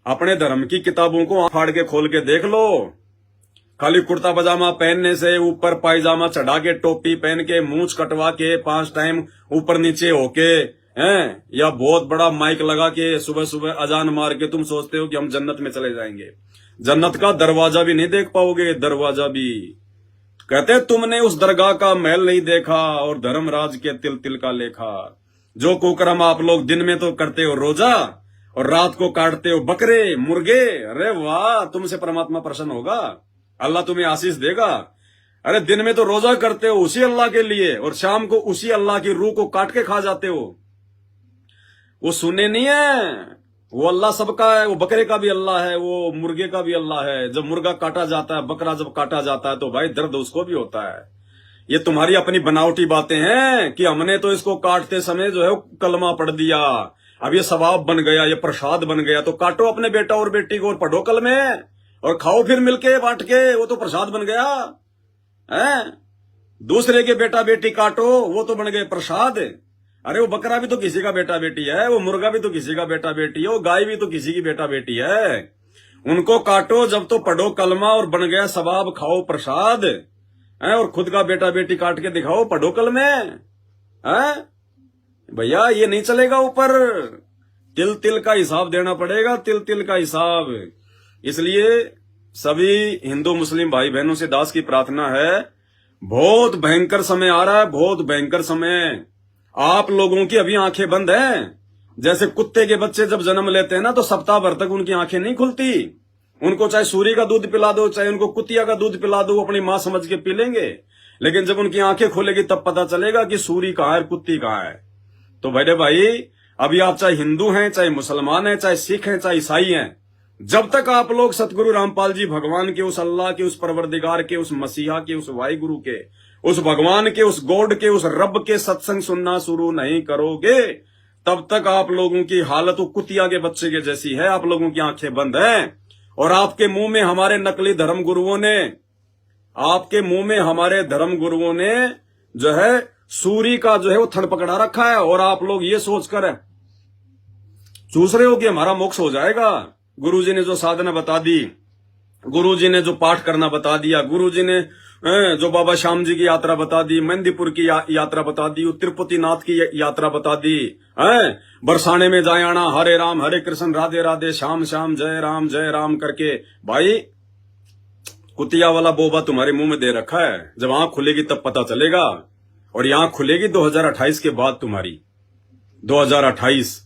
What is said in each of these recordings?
अपने धर्म की किताबों को फाड़ के खोल के देख लो। खाली कुर्ता पजामा पहनने से, ऊपर पायजामा चढ़ा के, टोपी पहन के, मूंछ कटवा के, 5 टाइम ऊपर नीचे होके, हैं, या बहुत बड़ा माइक लगा के सुबह सुबह अजान मार के तुम सोचते हो कि हम जन्नत में चले जाएंगे। जन्नत का दरवाजा भी नहीं देख पाओगे, दरवाजा भी। कहते तुमने उस दरगाह का महल नहीं देखा और धर्मराज के तिल तिल का लेखा। जो कुकर्म आप लोग दिन में तो करते हो रोजा और रात को काटते हो बकरे मुर्गे, अरे वाह, तुमसे परमात्मा प्रसन्न होगा, अल्लाह तुम्हें आशीष देगा। अरे दिन में तो रोजा करते हो उसी अल्लाह के लिए और शाम को उसी अल्लाह की रूह को काट के खा जाते हो। वो सुने नहीं है, वो अल्लाह सबका है, वो बकरे का भी अल्लाह है, वो मुर्गे का भी अल्लाह है। जब मुर्गा काटा जाता है, बकरा जब काटा जाता है तो भाई दर्द उसको भी होता है। ये तुम्हारी अपनी बनावटी बातें हैं कि हमने तो इसको काटते समय जो है कलमा पढ़ दिया, अब ये सवाब बन गया, ये प्रसाद बन गया। तो काटो अपने बेटा और बेटी को और पढ़ो कलमे और खाओ फिर मिलके बांट के, वो तो प्रसाद बन गया है। दूसरे के बेटा बेटी काटो, वो तो बन गए प्रसाद। अरे वो बकरा भी तो किसी का बेटा बेटी है, वो मुर्गा भी तो किसी का बेटा बेटी है, वो गाय भी तो किसी की बेटा बेटी है। उनको काटो जब तो पढ़ो कलमा और बन गया सवाब, खाओ प्रसाद है। और खुद का बेटा बेटी काट के दिखाओ, पढ़ो कलमे है। भैया ये नहीं चलेगा, ऊपर तिल तिल का हिसाब देना पड़ेगा, तिल तिल का हिसाब। इसलिए सभी हिंदू मुस्लिम भाई बहनों से दास की प्रार्थना है, बहुत भयंकर समय आ रहा है, बहुत भयंकर समय। आप लोगों की अभी आंखें बंद हैं। जैसे कुत्ते के बच्चे जब जन्म लेते हैं ना तो सप्ताह भर तक उनकी आंखें नहीं खुलती। उनको चाहे सूरी का दूध पिला दो, चाहे उनको कुतिया का दूध पिला दो, अपनी मां समझ के पी लेंगे। लेकिन जब उनकी आंखें खुलेगी तब पता चलेगा कि सूरी कहाँ है, कुत्ती कहाँ है। तो बड़े भाई, अभी आप चाहे हिंदू हैं, चाहे मुसलमान हैं, चाहे सिख हैं, चाहे ईसाई हैं, जब तक आप लोग सतगुरु रामपाल जी भगवान के, उस अल्लाह के, उस परवरदिगार के, उस मसीहा के, उस वाहिगुरु के, उस भगवान के, उस गॉड के, उस रब के सत्संग सुनना शुरू नहीं करोगे, तब तक आप लोगों की हालत वो कुतिया के बच्चे के जैसी है। आप लोगों की आंखें बंद हैं और आपके मुंह में हमारे नकली धर्म गुरुओं ने, आपके मुंह में हमारे धर्म गुरुओं ने जो है सूरी का जो है वो थड़ पकड़ा रखा है। और आप लोग ये सोचकर चूस रहे हो कि हमारा मोक्ष हो जाएगा। गुरुजी ने जो साधना बता दी, गुरुजी ने जो पाठ करना बता दिया, गुरुजी ने जो बाबा श्याम जी की यात्रा बता दी, मेहंदीपुर की यात्रा बता दी, तिरुपति नाथ की यात्रा बता दी, बरसाने में जाए आना, हरे राम हरे कृष्ण राधे राधे श्याम श्याम जय राम करके। भाई कुतिया वाला बोबा तुम्हारे मुंह में दे रखा है। जब आंख खुलेगी तब पता चलेगा। और ये आंख खुलेगी 2028 के बाद तुम्हारी। 2028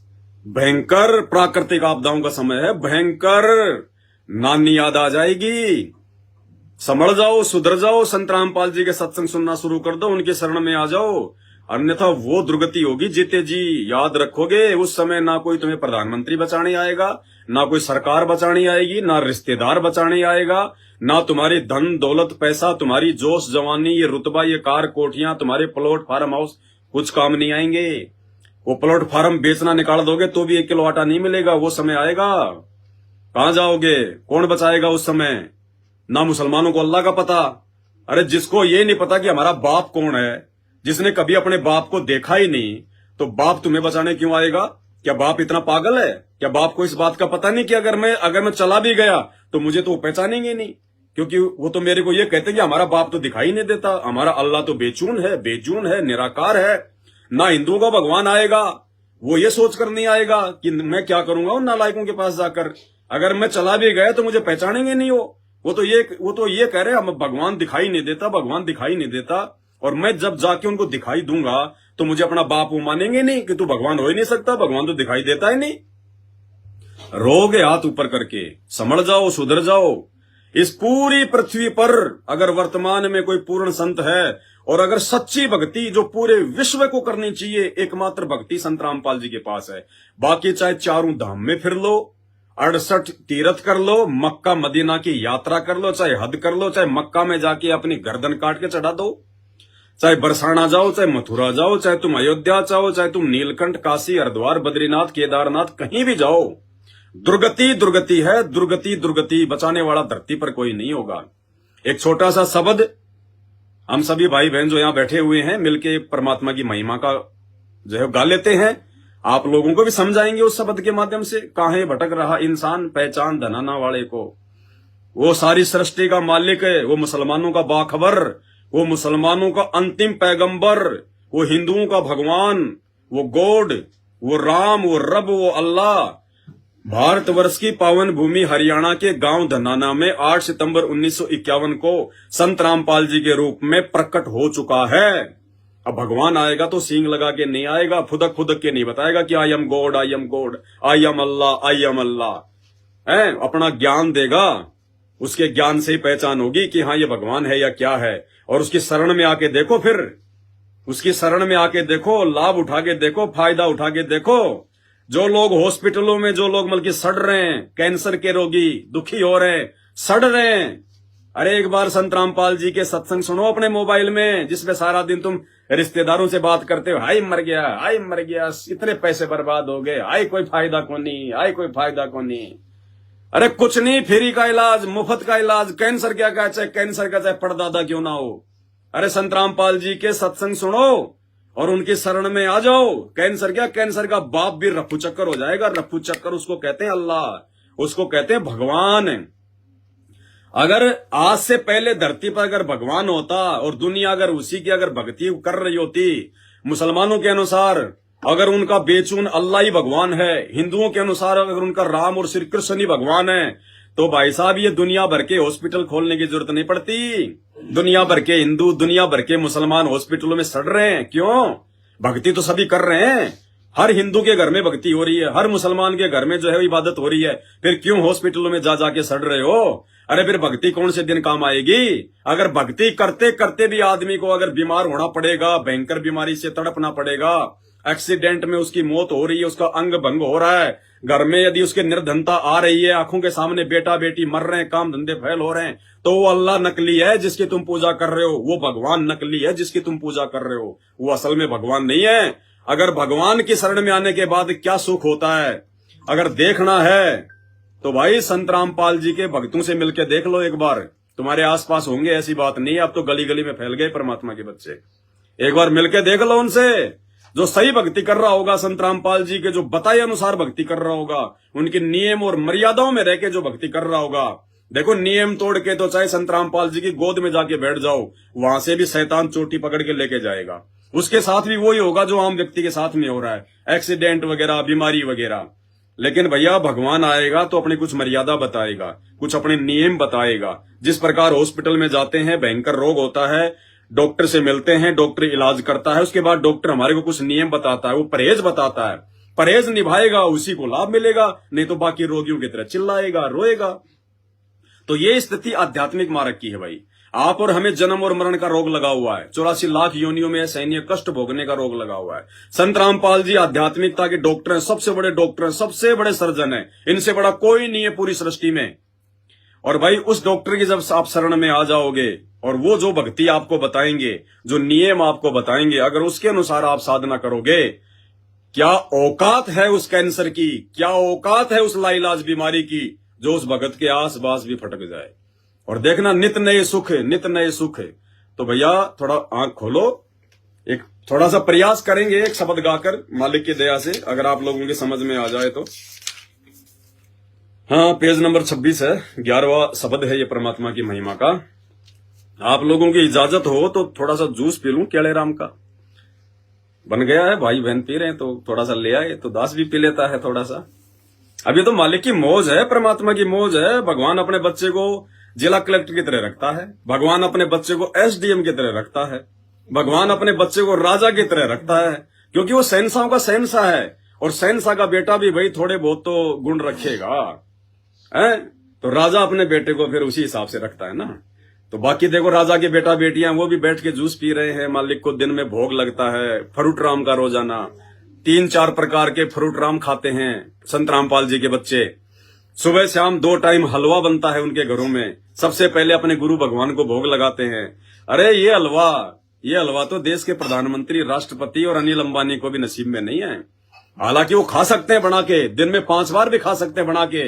भयंकर प्राकृतिक आपदाओं का समय है, भयंकर। नानी याद आ जाएगी। संभल जाओ, सुधर जाओ, संत रामपाल जी के सत्संग सुनना शुरू कर दो, उनके शरण में आ जाओ, अन्यथा वो दुर्गति होगी जीते जी। याद रखोगे उस समय ना कोई तुम्हें प्रधानमंत्री बचाने आएगा, ना कोई सरकार बचाने आएगी, ना रिश्तेदार बचाने आएगा, ना तुम्हारी धन दौलत पैसा, तुम्हारी जोश जवानी, ये रुतबा, ये कार कोठियां, तुम्हारे प्लॉट फार्म हाउस कुछ काम नहीं आएंगे। वो प्लॉट फार्म बेचना निकाल दोगे तो भी 1 किलो आटा नहीं मिलेगा। वो समय आएगा, कहां जाओगे, कौन बचाएगा उस समय? ना मुसलमानों को अल्लाह का पता। अरे जिसको ये नहीं पता कि हमारा बाप कौन है, जिसने कभी अपने बाप को देखा ही नहीं, तो बाप तुम्हें बचाने क्यों आएगा? क्या बाप इतना पागल है? क्या बाप को इस बात का पता नहीं कि अगर मैं चला भी गया तो मुझे तो पहचानेंगे नहीं? क्योंकि वो तो मेरे को ये कहते कि हमारा बाप तो दिखाई नहीं देता, हमारा अल्लाह तो बेचून है, निराकार है। ना हिंदुओं का भगवान आएगा, वो ये सोचकर नहीं आएगा कि मैं क्या करूंगा उन नालायकों के पास जाकर। अगर मैं चला भी गया तो मुझे पहचानेंगे नहीं। वो तो ये कह रहे हैं भगवान दिखाई नहीं देता, भगवान दिखाई नहीं देता। और मैं जब जाके उनको दिखाई दूंगा तो मुझे अपना बाप वो मानेंगे नहीं कि तू भगवान हो ही नहीं सकता, भगवान तो दिखाई देता ही नहीं। रोगे हाथ ऊपर करके, समझ जाओ, सुधर जाओ। इस पूरी पृथ्वी पर अगर वर्तमान में कोई पूर्ण संत है और अगर सच्ची भक्ति जो पूरे विश्व को करनी चाहिए, एकमात्र भक्ति संत रामपाल जी के पास है। बाकी चाहे चारों धाम में फिर लो, 68 तीर्थ कर लो, मक्का मदीना की यात्रा कर लो, चाहे हद कर लो, चाहे मक्का में जाके अपनी गर्दन काट के चढ़ा दो, चाहे बरसाना जाओ, चाहे मथुरा जाओ, चाहे तुम अयोध्या जाओ, चाहे तुम नीलकंठ, काशी, हरिद्वार, बद्रीनाथ, केदारनाथ, कहीं भी जाओ। दुर्गति है, दुर्गति। बचाने वाला धरती पर कोई नहीं होगा। एक छोटा सा शब्द हम सभी भाई बहन जो यहां बैठे हुए हैं मिलके परमात्मा की महिमा का जो है गा लेते हैं। आप लोगों को भी समझाएंगे उस शब्द के माध्यम से। काहे भटक रहा इंसान पहचान धनाना वाले को। वो सारी सृष्टि का मालिक है, वो मुसलमानों का बाखबर, वो मुसलमानों का अंतिम पैगंबर, वो हिंदुओं का भगवान, वो गॉड, वो राम, वो रब, वो अल्लाह भारतवर्ष की पावन भूमि हरियाणा के गांव धनाना में 8 सितंबर 1951 को संत रामपाल जी के रूप में प्रकट हो चुका है। अब भगवान आएगा तो सींग लगा के नहीं आएगा, फुदक फुदक के नहीं बताएगा कि I am God, I am God, I am Allah, I am Allah. है अपना ज्ञान देगा, उसके ज्ञान से ही पहचान होगी कि हाँ ये भगवान है या क्या है। और उसकी शरण में आके देखो, फिर उसकी शरण में आके देखो, लाभ उठा के देखो, फायदा उठा के देखो। जो लोग हॉस्पिटलों में, जो लोग बल्कि सड़ रहे हैं, कैंसर के रोगी दुखी हो रहे हैं, सड़ रहे हैं, अरे एक बार संत रामपाल जी के सत्संग सुनो अपने मोबाइल में, जिसमें सारा दिन तुम रिश्तेदारों से बात करते हो, हाय मर गया, हाय मर गया, इतने पैसे बर्बाद हो गए, हाय कोई फायदा को नहीं, हाय कोई फायदा को नहीं। अरे कुछ नहीं, फ्री का इलाज, मुफ्त का इलाज, कैंसर क्या का, चाहे कैंसर का चाहे परदादा क्यों ना हो। अरे संत रामपाल जी के सत्संग सुनो और उनकी शरण में आ जाओ। कैंसर क्या, कैंसर का बाप भी रफू चक्कर हो जाएगा। रफू चक्कर उसको कहते हैं अल्लाह, उसको कहते हैं भगवान। अगर आज से पहले धरती पर अगर भगवान होता और दुनिया अगर उसी की अगर भक्ति कर रही होती, मुसलमानों के अनुसार अगर उनका बेचून अल्लाह ही भगवान है, हिंदुओं के अनुसार अगर उनका राम और श्री कृष्ण ही भगवान है, तो भाई साहब ये दुनिया भर के हॉस्पिटल खोलने की जरूरत नहीं पड़ती। दुनिया भर के हिंदू, दुनिया भर के मुसलमान हॉस्पिटलों में सड़ रहे हैं। क्यों? भक्ति तो सभी कर रहे हैं। हर हिंदू के घर में भक्ति हो रही है, हर मुसलमान के घर में जो है इबादत हो रही है, फिर क्यों हॉस्पिटलों में जा जाके सड़ रहे हो? अरे फिर भक्ति कौन से दिन काम आएगी? अगर भक्ति करते करते भी आदमी को अगर बीमार होना पड़ेगा, भयंकर बीमारी से तड़पना पड़ेगा, एक्सीडेंट में उसकी मौत हो रही है, उसका अंग भंग हो रहा है, घर में यदि उसके निर्धनता आ रही है, आंखों के सामने बेटा बेटी मर रहे हैं, काम धंधे फैल हो रहे हैं, तो वो अल्लाह नकली है जिसकी तुम पूजा कर रहे हो, वो भगवान नकली है जिसकी तुम पूजा कर रहे हो, वो असल में भगवान नहीं है। अगर भगवान की शरण में आने के बाद क्या सुख होता है अगर देखना है तो भाई संत रामपाल जी के भक्तों से मिलकर देख लो एक बार। तुम्हारे आसपास होंगे, ऐसी बात नहीं है, अब तो गली गली में फैल गए परमात्मा के बच्चे। एक बार मिलकर देख लो उनसे, जो सही भक्ति कर रहा होगा, संत रामपाल जी के जो बताए अनुसार भक्ति कर रहा होगा, उनके नियम और मर्यादाओं में रह के जो भक्ति कर रहा होगा। देखो नियम तोड़ के तो चाहे संत रामपाल जी की गोद में जाके बैठ जाओ, वहां से भी शैतान चोटी पकड़ के लेके जाएगा। उसके साथ भी वही होगा जो आम व्यक्ति के साथ में हो रहा है, एक्सीडेंट वगैरह, बीमारी वगैरह। लेकिन भैया भगवान आएगा तो अपनी कुछ मर्यादा बताएगा, कुछ अपने नियम बताएगा। जिस प्रकार हॉस्पिटल में जाते हैं, भयंकर रोग होता है, डॉक्टर से मिलते हैं, डॉक्टर इलाज करता है, उसके बाद डॉक्टर हमारे को कुछ नियम बताता है, वो परहेज बताता है। परहेज निभाएगा उसी को लाभ मिलेगा, नहीं तो बाकी रोगियों की तरह चिल्लाएगा, रोएगा। तो ये स्थिति आध्यात्मिक मार्ग की है भाई। आप और हमें जन्म और मरण का रोग लगा हुआ है, 84 लाख योनियों में सैन्य कष्ट भोगने का रोग लगा हुआ है। संत रामपाल जी आध्यात्मिकता के डॉक्टर हैं, सबसे बड़े डॉक्टर हैं, सबसे बड़े सर्जन हैं, इनसे बड़ा कोई नहीं है पूरी सृष्टि में। और भाई उस डॉक्टर की जब आप शरण में आ जाओगे और वो जो भक्ति आपको बताएंगे, जो नियम आपको बताएंगे, अगर उसके अनुसार आप साधना करोगे, क्या औकात है उस कैंसर की, क्या औकात है उस लाइलाज बीमारी की, जो उस भगत के आस पास भी फटक जाए। और देखना नित नए सुख है, नित नए सुख है। तो भैया थोड़ा आंख खोलो, एक थोड़ा सा प्रयास करेंगे एक शब्द गाकर मालिक की दया से, अगर आप लोगों के समझ में आ जाए तो। हाँ, पेज नंबर 26 है, 11वां शब्द है ये परमात्मा की महिमा का। आप लोगों की इजाजत हो तो थोड़ा सा जूस पी लूं, केले राम का बन गया है, भाई बहन पी रहे हैं तो थोड़ा सा ले आए, तो दास भी पी लेता है थोड़ा सा। अभी तो मालिक की मौज है, परमात्मा की मौज है। भगवान अपने बच्चे को जिला कलेक्टर की तरह रखता है, भगवान अपने बच्चे को एसडीएम की तरह रखता है, भगवान अपने बच्चे को राजा की तरह रखता है, क्योंकि वो शहंशाहों का शहंशाह है। और शहंशाह का बेटा भी भाई थोड़े बहुत तो गुण रखेगा, है? तो राजा अपने बेटे को फिर उसी हिसाब से रखता है ना। तो बाकी देखो राजा के बेटा बेटियां वो भी बैठ के जूस पी रहे हैं, मालिक को दिन में भोग लगता है, फ्रूट राम का रोजाना 3-4 प्रकार के फ्रूट राम खाते हैं संत रामपाल जी के बच्चे। सुबह शाम 2 टाइम हलवा बनता है उनके घरों में, सबसे पहले अपने गुरु भगवान को भोग लगाते हैं। अरे ये हलवा तो देश के प्रधानमंत्री, राष्ट्रपति और अनिल अंबानी को भी नसीब में नहीं है। हालांकि वो खा सकते हैं बना के, दिन में 5 बार भी खा सकते हैं बना के,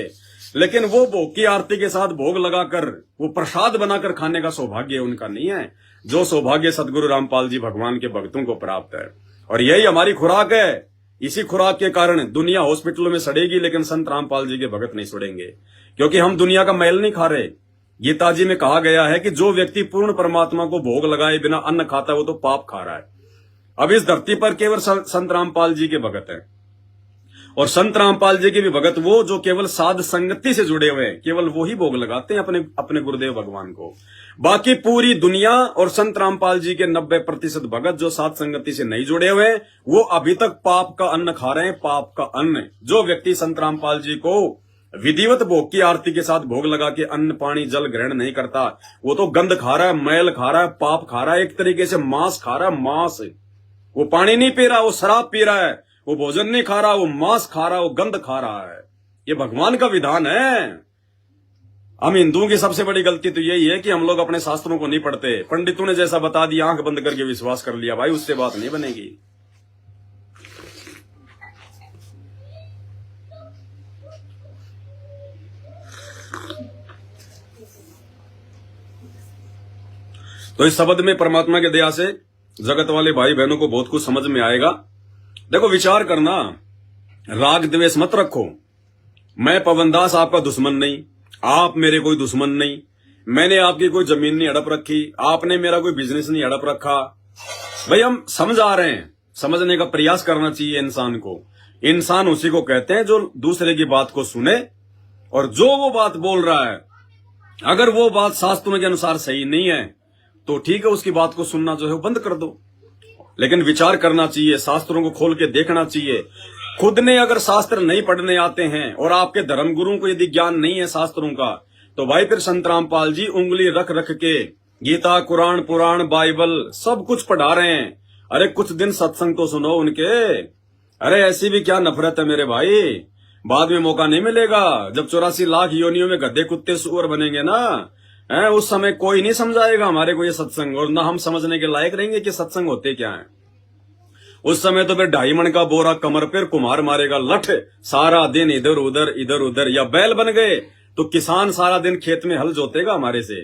लेकिन वो भोग की आरती के साथ भोग लगाकर वो प्रसाद बनाकर खाने का सौभाग्य उनका नहीं है, जो सौभाग्य सदगुरु रामपाल जी भगवान के भक्तों को प्राप्त है। और यही हमारी खुराक है, इसी खुराक के कारण दुनिया हॉस्पिटलों में सड़ेगी, लेकिन संत रामपाल जी के भगत नहीं सड़ेंगे, क्योंकि हम दुनिया का मैल नहीं खा रहे। गीता जी में कहा गया है कि जो व्यक्ति पूर्ण परमात्मा को भोग लगाए बिना अन्न खाता है वो तो पाप खा रहा है। अब इस धरती पर केवल संत रामपाल जी के भगत हैं, और संत रामपाल जी के भी भगत वो जो केवल साध संगति से जुड़े हुए हैं, केवल वो ही भोग लगाते हैं अपने गुरुदेव भगवान को। बाकी पूरी दुनिया और संत रामपाल जी के 90% भगत जो साध संगति से नहीं जुड़े हुए, वो अभी तक पाप का अन्न खा रहे हैं, पाप का अन्न। जो व्यक्ति संत रामपाल जी को विधिवत भोग की आरती के साथ भोग लगा के अन्न पानी जल ग्रहण नहीं करता, वो तो गंध खा रहा है, मैल खा रहा है, पाप खा रहा है, एक तरीके से मांस खा रहा है। मांस, वो पानी नहीं पी रहा, वो शराब पी रहा है, वो भोजन नहीं खा रहा, वो मांस खा रहा है, वो गंध खा रहा है। ये भगवान का विधान है। हम हिंदुओं की सबसे बड़ी गलती तो यही है कि हम लोग अपने शास्त्रों को नहीं पढ़ते। पंडितों ने जैसा बता दिया आंख बंद करके विश्वास कर लिया, भाई उससे बात नहीं बनेगी। तो इस शब्द में परमात्मा के दया से जगत वाले भाई बहनों को बहुत कुछ समझ में आएगा। देखो, विचार करना, राग द्वेष मत रखो। मैं पवनदास आपका दुश्मन नहीं, आप मेरे कोई दुश्मन नहीं, मैंने आपकी कोई जमीन नहीं हड़प रखी, आपने मेरा कोई बिजनेस नहीं हड़प रखा। भाई हम समझ आ रहे हैं, समझने का प्रयास करना चाहिए इंसान को। इंसान उसी को कहते हैं जो दूसरे की बात को सुने, और जो वो बात बोल रहा है अगर वो बात शास्त्रों के अनुसार सही नहीं है तो ठीक है, उसकी बात को सुनना जो है वो बंद कर दो। लेकिन विचार करना चाहिए, शास्त्रों को खोल के देखना चाहिए। खुद ने अगर शास्त्र नहीं पढ़ने आते हैं और आपके धर्मगुरुओं को यदि ज्ञान नहीं है शास्त्रों का, तो भाई फिर संत रामपाल जी उंगली रख रख के गीता, कुरान, पुराण, बाइबल सब कुछ पढ़ा रहे हैं। अरे कुछ दिन सत्संग तो सुनो उनके। अरे ऐसी भी क्या नफरत है मेरे भाई, बाद में मौका नहीं मिलेगा। जब 84 लाख योनियों में गधे कुत्ते सुअर बनेंगे ना, उस समय कोई नहीं समझाएगा हमारे को ये सत्संग, और ना हम समझने के लायक रहेंगे कि सत्संग होते क्या है। उस समय तो फिर 2.5 मन का बोरा कमर पर कुम्हार मारेगा लठ, सारा दिन इधर उधर, या बैल बन गए तो किसान सारा दिन खेत में हल जोतेगा हमारे से।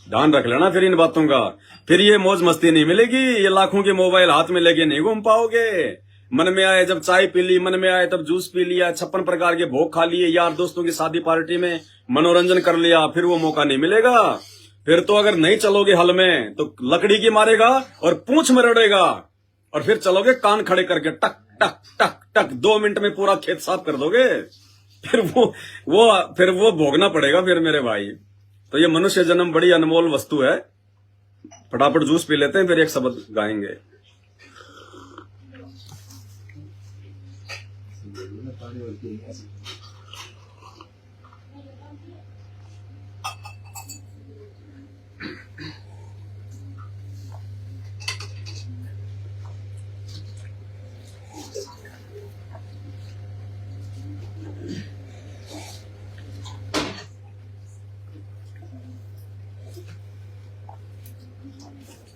ध्यान रख लेना फिर इन बातों का। फिर ये मौज मस्ती नहीं मिलेगी, ये लाखों के मोबाइल हाथ में लेके नहीं घूम पाओगे। मन में आए जब चाय पी ली, मन में आए तब जूस पी लिया, 56 प्रकार के भोग खा लिए, यार दोस्तों की शादी पार्टी में मनोरंजन कर लिया, फिर वो मौका नहीं मिलेगा। फिर तो अगर नहीं चलोगे हल में तो लकड़ी की मारेगा और पूंछ मरड़ेगा, और फिर चलोगे कान खड़े करके टक टक टक टक, 2 मिनट में पूरा खेत साफ कर दोगे। फिर वो भोगना पड़ेगा फिर मेरे भाई। तो ये मनुष्य जन्म बड़ी अनमोल वस्तु है। फटाफट जूस पी लेते हैं, फिर एक शब्द गाएंगे।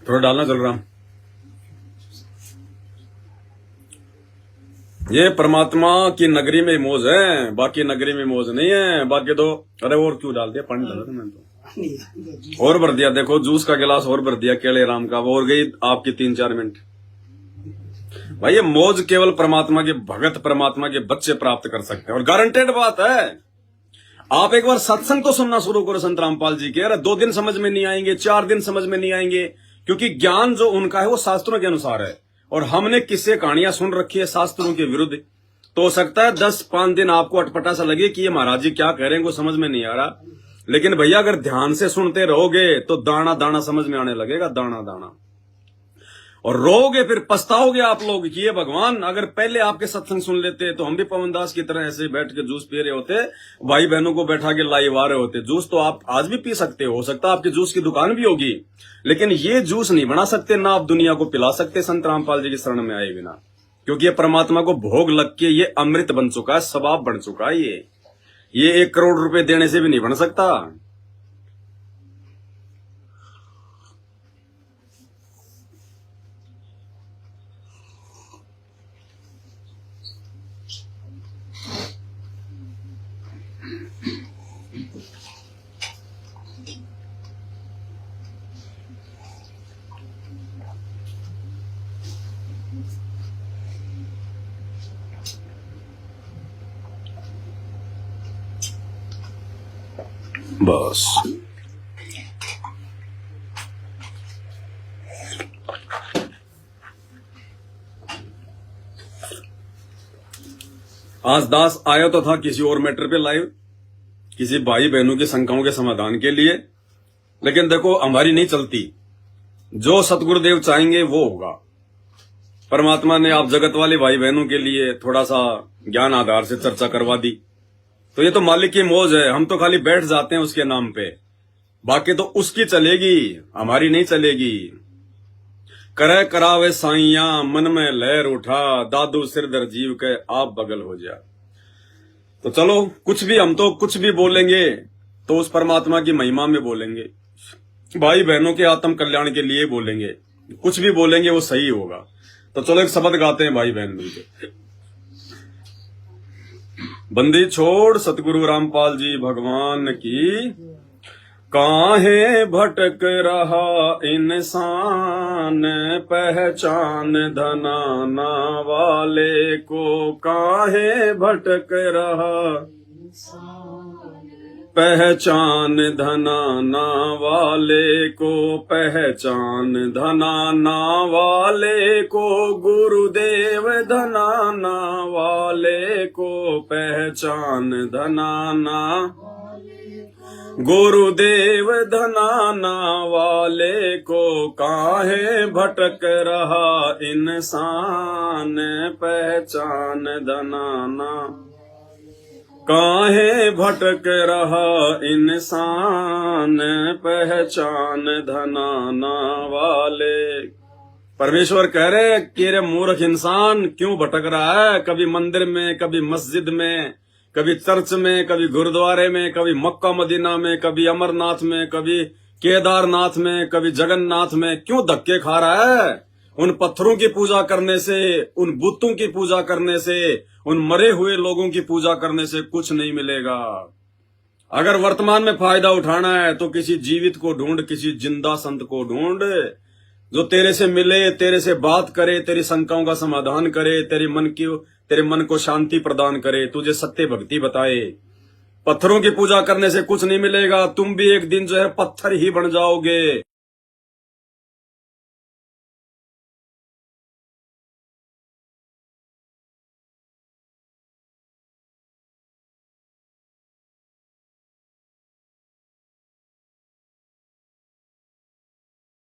थोड़ा डालना चल रहा। ये परमात्मा की नगरी में मौज है, बाकी नगरी में मौज नहीं है। बाकी तो अरे और क्यों डाल दिया, पानी डाला था मैंने तो और भर दिया। देखो जूस का गिलास और भर दिया केले राम का, वो और गई आपकी 3-4 मिनट। भाई ये मौज केवल परमात्मा के भगत, परमात्मा के बच्चे प्राप्त कर सकते हैं, और गारंटेड बात है। आप एक बार सत्संग तो सुनना शुरू करो संत रामपाल जी के। अरे 2 दिन समझ में नहीं आएंगे, 4 दिन समझ में नहीं आएंगे, क्योंकि ज्ञान जो उनका है वो शास्त्रों के अनुसार है, और हमने किस्से कहानियां सुन रखी है शास्त्रों के विरुद्ध। तो हो सकता है 10-5 दिन आपको अटपटा सा लगे कि ये महाराज जी क्या कह रहे हैं, वो समझ में नहीं आ रहा। लेकिन भैया अगर ध्यान से सुनते रहोगे तो दाना दाना समझ में आने लगेगा, दाना दाना। और रोगे फिर पछताओगे आप लोग कि ये भगवान अगर पहले आपके सत्संग सुन लेते तो हम भी पवनदास की तरह ऐसे बैठ के जूस पी रहे होते, भाई बहनों को बैठा के लाइव आ रहे होते। जूस तो आप आज भी पी सकते हो सकता है आपकी जूस की दुकान भी होगी, लेकिन ये जूस नहीं बना सकते, ना आप दुनिया को पिला सकते संत रामपाल जी की शरण में आए बिना। क्योंकि ये परमात्मा को भोग लग के ये अमृत बन चुका है, सबाब बन चुका है। ये 1 करोड़ रुपए देने से भी नहीं बन सकता। बस आज दास आया तो था किसी और मैटर पे लाइव, किसी भाई बहनों की शंकाओं के समाधान के लिए, लेकिन देखो हमारी नहीं चलती। जो सतगुरुदेव चाहेंगे वो होगा। परमात्मा ने आप जगत वाले भाई बहनों के लिए थोड़ा सा ज्ञान आधार से चर्चा करवा दी, तो ये तो मालिक की मौज है। हम तो खाली बैठ जाते हैं उसके नाम पे, बाकी तो उसकी चलेगी, हमारी नहीं चलेगी। करे करावे साइया मन में लहर उठा, दादू सिरदर जीव के आप बगल हो जा। तो चलो कुछ भी, हम तो कुछ भी बोलेंगे तो उस परमात्मा की महिमा में बोलेंगे, भाई बहनों के आत्म कल्याण के लिए बोलेंगे। कुछ भी बोलेंगे वो सही होगा। तो चलो एक शब्द गाते हैं भाई बहन मिलके। बंदी छोड़ सतगुरु रामपाल जी भगवान की, काहे भटक रहा इंसान, पहचान धनाना वाले को। काहे भटक रहा पहचान धनाना वाले को, पहचान धनाना वाले को। गुरुदेव धनाना वाले को, पहचान धनाना। गुरुदेव धनाना वाले को, काहे भटक रहा इंसान, पहचान धनाना। काहे भटक रहा इंसान, पहचान धनाना वाले। परमेश्वर कह रहे कि रे मूर्ख इंसान क्यों भटक रहा है, कभी मंदिर में, कभी मस्जिद में, कभी चर्च में, कभी गुरुद्वारे में, कभी मक्का मदीना में, कभी अमरनाथ में, कभी केदारनाथ में, कभी जगन्नाथ में, क्यों धक्के खा रहा है? उन पत्थरों की पूजा करने से, उन बुतों की पूजा करने से, उन मरे हुए लोगों की पूजा करने से कुछ नहीं मिलेगा। अगर वर्तमान में फायदा उठाना है तो किसी जीवित को ढूंढ, किसी जिंदा संत को ढूंढ, जो तेरे से मिले, तेरे से बात करे, तेरी शंकाओं का समाधान करे, तेरे मन को शांति प्रदान करे, तुझे सत्य भक्ति बताए। पत्थरों की पूजा करने से कुछ नहीं मिलेगा, तुम भी एक दिन जो है पत्थर ही बन जाओगे।